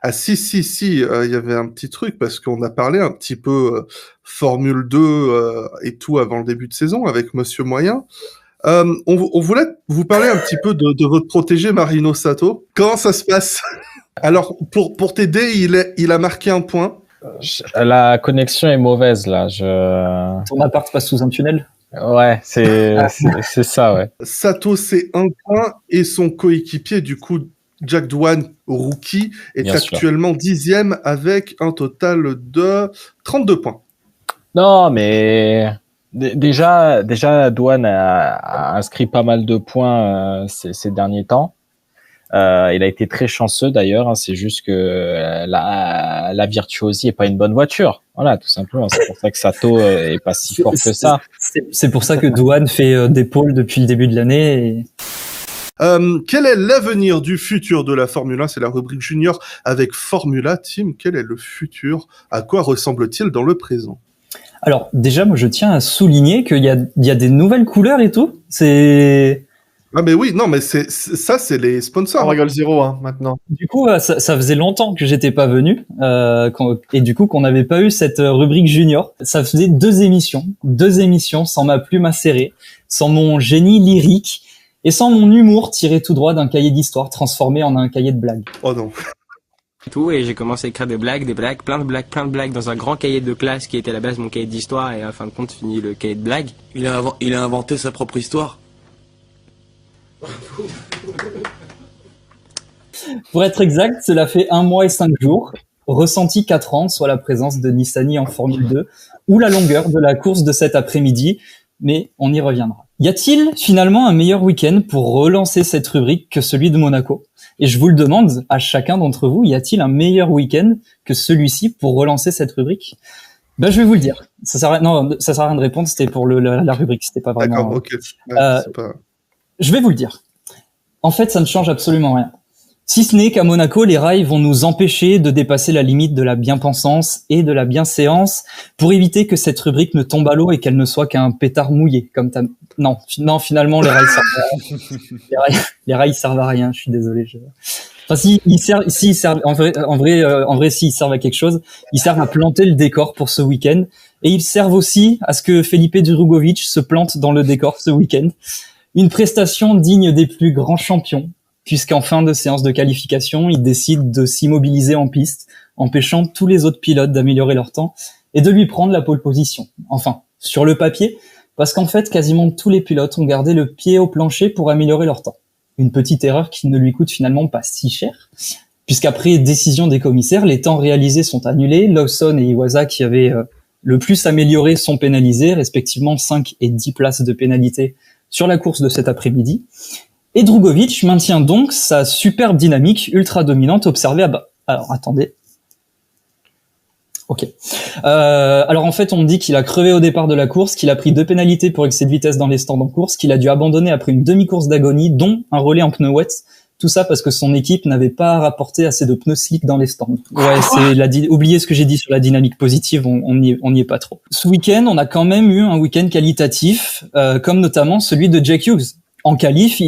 Ah si, il y avait un petit truc parce qu'on a parlé un petit peu Formule 2 et tout avant le début de saison avec Monsieur Moyen. On voulait vous parler un petit peu de votre protégé Marino Sato. Comment ça se passe? Alors, pour t'aider, il a marqué un point. La connexion est mauvaise là. Ton appart passe sous un tunnel? Ouais, c'est ça, ouais. Sato, c'est un point et son coéquipier, du coup, Jack Doohan, rookie, est Bien sûr. actuellement 10e avec un total de 32 points. Non, mais déjà, Douane a inscrit pas mal de points ces derniers temps. Il a été très chanceux d'ailleurs. Hein, c'est juste que la Virtuosi est pas une bonne voiture. Voilà, tout simplement. C'est pour ça que Sato est pas si fort que ça. C'est pour ça que Douane fait des pôles depuis le début de l'année. Et... Quel est l'avenir du futur de la Formule 1? C'est la rubrique junior avec Formula. Tim, quel est le futur? À quoi ressemble-t-il dans le présent? Alors, déjà, moi, je tiens à souligner qu'il y a des nouvelles couleurs et tout. C'est... Ah mais oui, non mais c'est les sponsors. On rigole zéro maintenant. Du coup, ça faisait longtemps que j'étais pas venu et du coup qu'on n'avait pas eu cette rubrique junior. Ça faisait deux émissions sans ma plume acérée, sans mon génie lyrique et sans mon humour tiré tout droit d'un cahier d'histoire transformé en un cahier de blagues. Oh non. Et j'ai commencé à écrire des blagues, plein de blagues dans un grand cahier de classe qui était à la base mon cahier d'histoire et à fin de compte fini le cahier de blagues. Il a inventé sa propre histoire. Pour être exact, cela fait 1 mois et 5 jours, ressenti 4 ans, soit la présence de Nissany en Formule 2, ou la longueur de la course de cet après-midi, mais on y reviendra. Y a-t-il finalement un meilleur week-end pour relancer cette rubrique que celui de Monaco? Et je vous le demande à chacun d'entre vous, y a-t-il un meilleur week-end que celui-ci pour relancer cette rubrique? Ben, je vais vous le dire. Ça sert à rien de répondre, c'était pour la rubrique, c'était pas vraiment... D'accord, ok. Ouais, c'est pas... Je vais vous le dire. En fait, ça ne change absolument rien. Si ce n'est qu'à Monaco, les rails vont nous empêcher de dépasser la limite de la bien-pensance et de la bienséance pour éviter que cette rubrique ne tombe à l'eau et qu'elle ne soit qu'un pétard mouillé. Non, finalement, les rails servent à rien. Les rails servent à rien, je suis désolé. Enfin, s'ils servent, en vrai, s'ils servent à quelque chose, ils servent à planter le décor pour ce week-end. Et ils servent aussi à ce que Felipe Drugovich se plante dans le décor ce week-end. Une prestation digne des plus grands champions, puisqu'en fin de séance de qualification, il décide de s'immobiliser en piste, empêchant tous les autres pilotes d'améliorer leur temps et de lui prendre la pole position. Enfin, sur le papier, parce qu'en fait, quasiment tous les pilotes ont gardé le pied au plancher pour améliorer leur temps. Une petite erreur qui ne lui coûte finalement pas si cher, puisqu'après décision des commissaires, les temps réalisés sont annulés. Lawson et Iwasa, qui avaient le plus amélioré, sont pénalisés, respectivement 5 et 10 places de pénalité sur la course de cet après-midi. Et Drugovich maintient donc sa superbe dynamique ultra dominante observée Alors, attendez. Ok. Alors, en fait, on me dit qu'il a crevé au départ de la course, qu'il a pris 2 pénalités pour excès de vitesse dans les stands en course, qu'il a dû abandonner après une demi-course d'agonie, dont un relais en pneus wet. Tout ça parce que son équipe n'avait pas rapporté assez de pneus slick dans les stands. Ouais, oubliez ce que j'ai dit sur la dynamique positive, on n'y est pas trop. Ce week-end, on a quand même eu un week-end qualitatif, comme notamment celui de Jack Hughes. En qualif,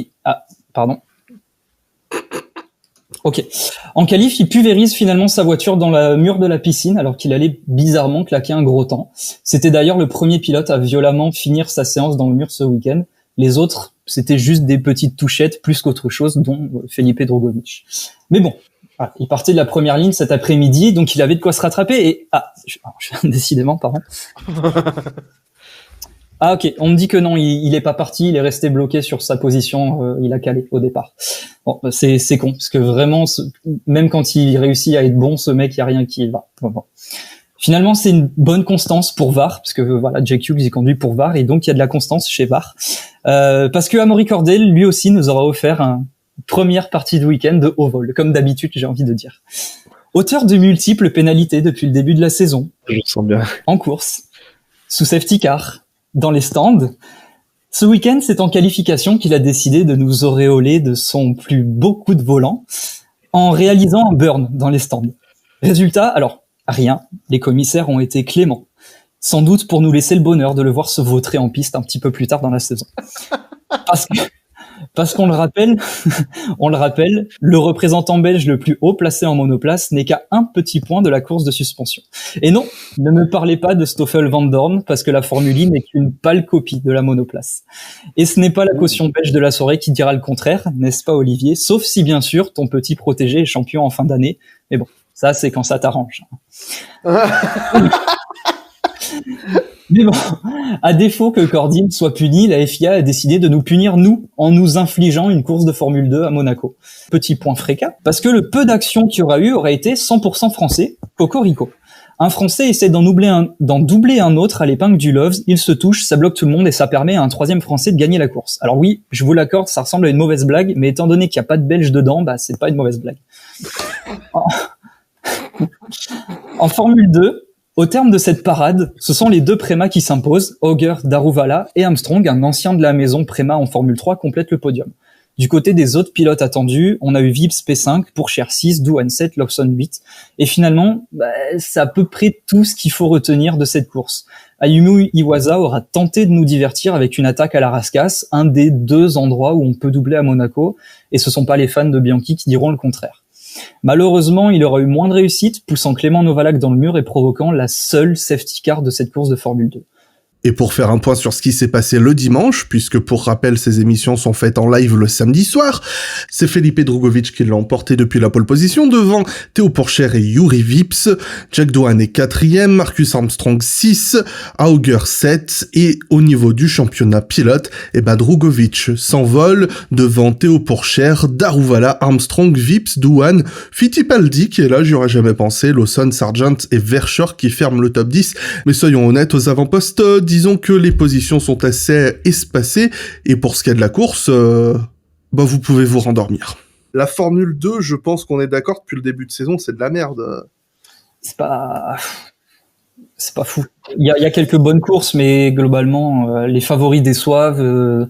En qualif, il pulvérise finalement sa voiture dans le mur de la piscine alors qu'il allait bizarrement claquer un gros temps. C'était d'ailleurs le premier pilote à violemment finir sa séance dans le mur ce week-end. Les autres, c'était juste des petites touchettes plus qu'autre chose, dont Felipe Drugovich. Mais bon, voilà, il partait de la première ligne cet après-midi, donc il avait de quoi se rattraper et... décidément, pardon. Ah ok, on me dit que non, il est pas parti, il est resté bloqué sur sa position, il a calé au départ. Bon, c'est con, parce que vraiment, même quand il réussit à être bon, ce mec, il y a rien qui va. Bon. Finalement, c'est une bonne constance pour VAR, parce que voilà, Jack Hughes il conduit pour VAR, et donc il y a de la constance chez VAR. Parce que Amaury Cordel, lui aussi, nous aura offert une première partie de week-end de haut vol, comme d'habitude, j'ai envie de dire. Auteur de multiples pénalités depuis le début de la saison. Je le sens bien. En course, sous safety car, dans les stands. Ce week-end, c'est en qualification qu'il a décidé de nous auréoler de son plus beau coup de volant en réalisant un burn dans les stands. Résultat, alors, rien. Les commissaires ont été cléments. Sans doute pour nous laisser le bonheur de le voir se vautrer en piste un petit peu plus tard dans la saison. Parce qu'on le rappelle, le représentant belge le plus haut placé en monoplace n'est qu'à un petit point de la course de suspension. Et non, ne me parlez pas de Stoffel Van Dorn, parce que la Formule I n'est qu'une pâle copie de la monoplace. Et ce n'est pas la caution belge de la soirée qui dira le contraire, n'est-ce pas Olivier? Sauf si bien sûr ton petit protégé est champion en fin d'année. Mais bon, ça c'est quand ça t'arrange. Mais bon, à défaut que Cordy soit puni, la FIA a décidé de nous punir, nous, en nous infligeant une course de Formule 2 à Monaco. Petit point fréquent, parce que le peu d'action qu'il y aura eu aurait été 100% français, cocorico. Un Français essaie d'en doubler un autre à l'épingle du Loves, il se touche, ça bloque tout le monde et ça permet à un troisième Français de gagner la course. Alors oui, je vous l'accorde, ça ressemble à une mauvaise blague, mais étant donné qu'il n'y a pas de Belge dedans, bah c'est pas une mauvaise blague. En Formule 2, au terme de cette parade, ce sont les deux Prema qui s'imposent, Auger, Daruvala et Armstrong, un ancien de la maison Prema en Formule 3, complète le podium. Du côté des autres pilotes attendus, on a eu Vips P5, Pourchaire 6, Doohan 7, Lawson 8. Et finalement, c'est à peu près tout ce qu'il faut retenir de cette course. Ayumu Iwasa aura tenté de nous divertir avec une attaque à la rascasse, un des deux endroits où on peut doubler à Monaco, et ce sont pas les fans de Bianchi qui diront le contraire. Malheureusement, il aura eu moins de réussite, poussant Clément Novalak dans le mur et provoquant la seule safety car de cette course de Formule 2. Et pour faire un point sur ce qui s'est passé le dimanche, puisque pour rappel ces émissions sont faites en live le samedi soir, c'est Felipe Drugovich qui l'a emporté depuis la pole position devant Théo Pourchaire et Yuri Vips. Jack Doohan est 4e, Marcus Armstrong 6, Auger 7, et au niveau du championnat pilote, Drugovich s'envole devant Théo Pourchaire, Daruvala, Armstrong, Vips, Doohan, Fittipaldi qui est là, j'y aurais jamais pensé, Lawson, Sargent et Verschoor qui ferment le top 10. Mais soyons honnêtes, aux avant-postes, disons que les positions sont assez espacées, et pour ce qui est de la course, vous pouvez vous rendormir. La Formule 2, je pense qu'on est d'accord, depuis le début de saison, c'est de la merde. C'est pas fou. Il y a quelques bonnes courses, mais globalement, les favoris déçoivent.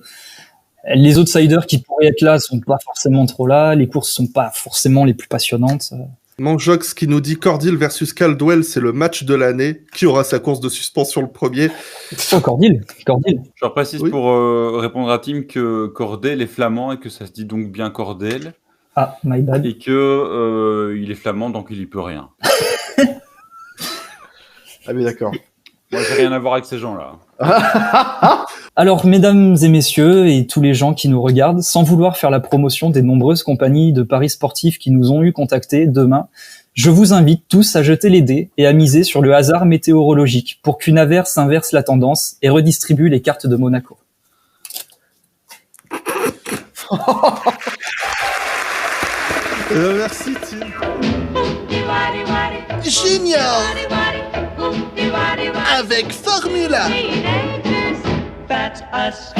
Les outsiders qui pourraient être là sont pas forcément trop là. Les courses sont pas forcément les plus passionnantes. Manjox qui nous dit Cordil versus Caldwell, c'est le match de l'année. Qui aura sa course de suspension le premier? Oh, Cordil. Je précise pour répondre à Tim que Cordel est flamand et que ça se dit donc bien Cordel. Ah, my bad. Et que il est flamand donc il y peut rien. Ah mais d'accord. Moi j'ai rien à voir avec ces gens-là. Alors, mesdames et messieurs, et tous les gens qui nous regardent, sans vouloir faire la promotion des nombreuses compagnies de paris sportifs qui nous ont eu contactés demain, je vous invite tous à jeter les dés et à miser sur le hasard météorologique pour qu'une averse inverse la tendance et redistribue les cartes de Monaco. Merci Tim. Junior avec Formula. That's us.